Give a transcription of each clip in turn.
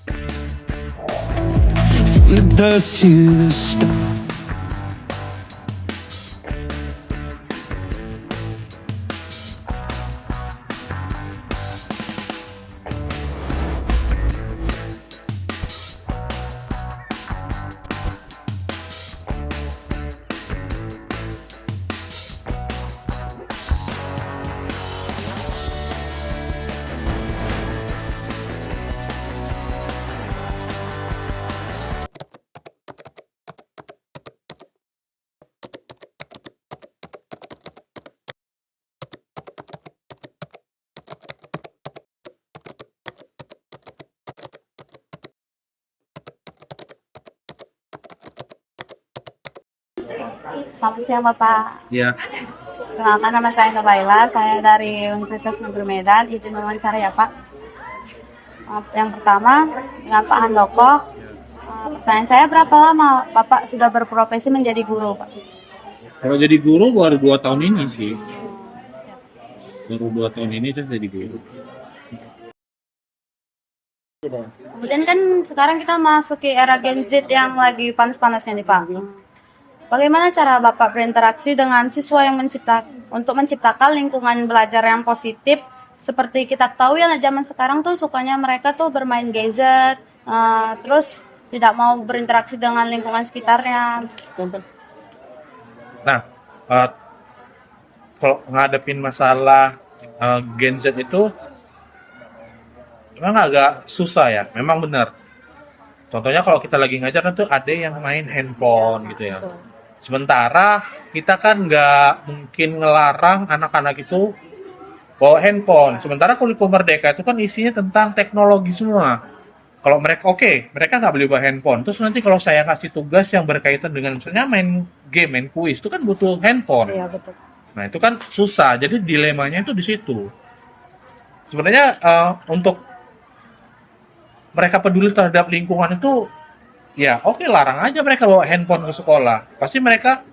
The dust to the stone. Selamat siang Bapak. Ya, Kenalkan nama saya Nurlaila, saya dari Universitas Negeri Medan. Izin wawancara ya Pak. Yang pertama dengan Pak Handoko. Pertanyaan saya, berapa lama Bapak sudah berprofesi menjadi guru Pak? kalau jadi guru baru 2 tahun ini sih. Baru 2 tahun ini saya jadi guru. Kemudian kan sekarang kita masuki era Gen Z yang lagi panas-panasnya nih Pak. Bagaimana cara Bapak berinteraksi dengan siswa yang untuk menciptakan lingkungan belajar yang positif? Seperti kita tahu ya, zaman sekarang tuh sukanya mereka tuh bermain gadget, terus tidak mau berinteraksi dengan lingkungan sekitarnya. Nah, kalau ngadepin masalah Gen Z itu memang agak susah ya, memang benar. Contohnya kalau kita lagi ngajar kan tuh ada yang main handphone gitu ya. Sementara kita kan nggak mungkin ngelarang anak-anak itu bawa handphone. Sementara kurikulum Merdeka itu kan isinya tentang teknologi semua. Kalau mereka mereka nggak boleh bawa handphone. Terus nanti kalau saya kasih tugas yang berkaitan dengan misalnya main game, main kuis, itu kan butuh handphone. Iya betul. Nah itu kan susah. Jadi dilemanya itu di situ. Sebenarnya untuk mereka peduli terhadap lingkungan itu, ya larang aja mereka bawa handphone ke sekolah. Pasti mereka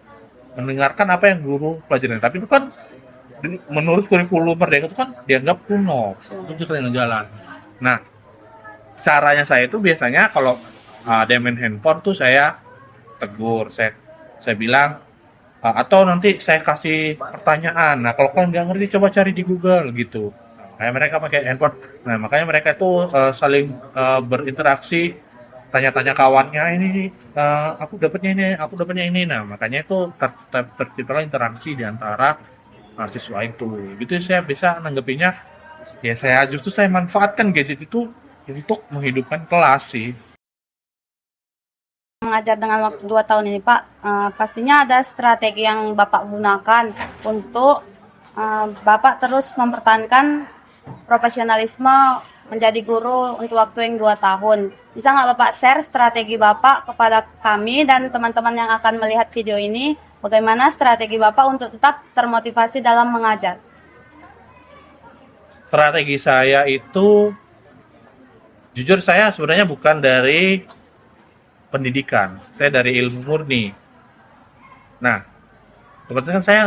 mendengarkan apa yang guru pelajarin. Tapi itu kan menurut kurikulum Merdeka itu kan dianggap kuno. Itu jalan. Nah, caranya saya itu biasanya kalau dia main handphone tuh saya tegur, saya bilang atau nanti saya kasih pertanyaan. Nah, kalau kalian nggak ngerti coba cari di Google gitu. Kayak mereka pakai handphone. Nah, makanya mereka itu saling berinteraksi, tanya-tanya kawannya, ini aku dapatnya ini. Nah, makanya itu terciptalah interaksi di antara mahasiswa itu. Gitu saya bisa nanggepinnya. Ya saya manfaatkan gadget itu untuk menghidupkan kelas sih. Mengajar dengan waktu 2 tahun ini Pak, pastinya ada strategi yang Bapak gunakan untuk Bapak terus mempertahankan profesionalisme menjadi guru untuk waktu yang 2 tahun. Bisa nggak Bapak share strategi Bapak kepada kami dan teman-teman yang akan melihat video ini? Bagaimana strategi Bapak untuk tetap termotivasi dalam mengajar? Strategi saya itu, jujur saya sebenarnya bukan dari pendidikan, saya dari ilmu murni. Nah, sebenarnya kan saya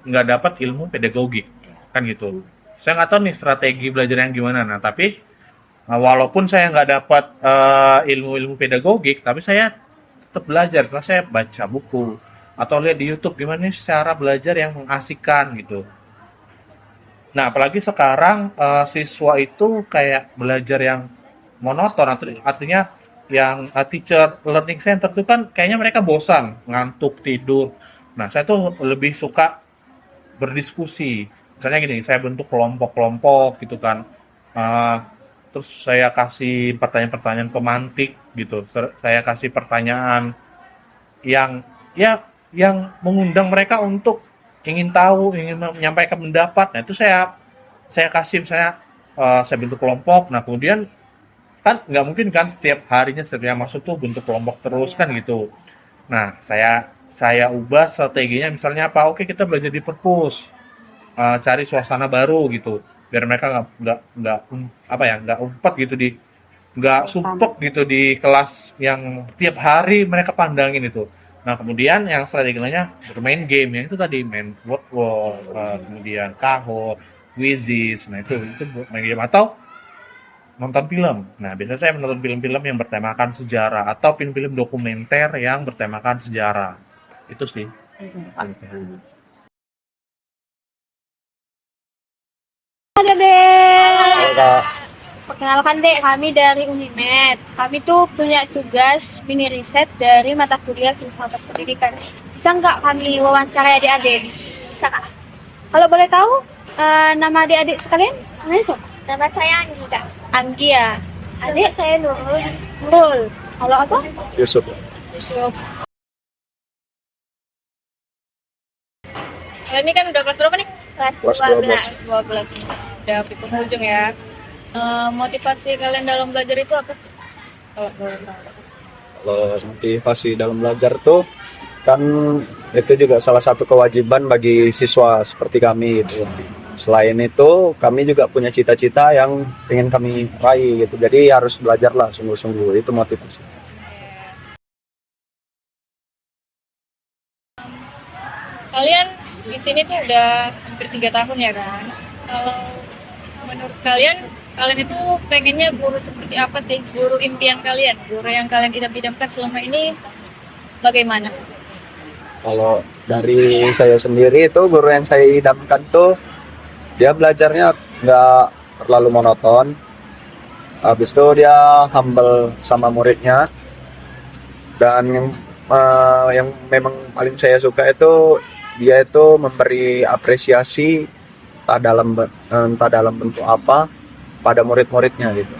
nggak dapat ilmu pedagogik, kan gitu. Saya nggak tahu nih strategi belajar yang gimana. Nah, tapi walaupun saya nggak dapat ilmu-ilmu pedagogik, tapi saya tetap belajar karena saya baca buku atau lihat di YouTube gimana nih cara belajar yang mengasihkan gitu. Nah, apalagi sekarang siswa itu kayak belajar yang monoton, artinya yang teacher learning center itu kan kayaknya mereka bosan, ngantuk, tidur. Nah, saya tuh lebih suka berdiskusi. Misalnya gini, saya bentuk kelompok-kelompok gitu kan. Uh, Terus saya kasih pertanyaan-pertanyaan pemantik gitu. Saya kasih pertanyaan yang yang mengundang mereka untuk ingin tahu, ingin menyampaikan pendapat. Nah, itu saya kasih misalnya saya bentuk kelompok. Nah, kemudian kan nggak mungkin kan setiap harinya setiap yang masuk tuh bentuk kelompok terus kan gitu. Nah, saya ubah strateginya misalnya apa? Oke, kita belajar di perpus, cari suasana baru gitu, biar mereka nggak umpat gitu nggak sumpek gitu di kelas yang tiap hari mereka pandangin itu. Nah, kemudian yang strateginya bermain game yang itu tadi, main word wall, kemudian Kahoot, Quizzes. Nah, itu buat main game atau nonton film. Nah, biasanya saya menonton film-film yang bertemakan sejarah atau film-film dokumenter yang bertemakan sejarah. Itu sih. Ada deh. Kak. Perkenalkan dek, kami dari Unimed. Kami tuh punya tugas mini riset dari mata kuliah filsafat pendidikan. Bisa nggak kami wawancara adik-adik? Bisa kak. Kalau boleh tahu nama adik-adik sekalian? Namanya siapa? Nama saya Anggi kak. Anggi ya. Adik saya Nurul. Nurul. Kalau apa? Yusuf. Yusuf. Kalian ini kan udah kelas berapa nih? Kelas Kelas 12. 12. Udah di penghujung ya. Motivasi kalian dalam belajar itu apa sih? Kalau boleh tahu. Kalau motivasi dalam belajar tuh kan itu juga salah satu kewajiban bagi siswa seperti kami gitu. Selain itu kami juga punya cita-cita yang ingin kami raih gitu. Jadi harus belajarlah sungguh-sungguh, itu motivasi. Kalian di sini tuh udah hampir 3 tahun ya kan? Kalau menurut kalian itu pengennya guru seperti apa sih? Guru impian kalian? Guru yang kalian idam-idamkan selama ini bagaimana? Kalau dari saya sendiri itu guru yang saya idamkan tuh dia belajarnya nggak terlalu monoton. Habis itu dia humble sama muridnya. Dan yang memang paling saya suka itu dia itu memberi apresiasi entah dalam bentuk apa pada murid-muridnya gitu.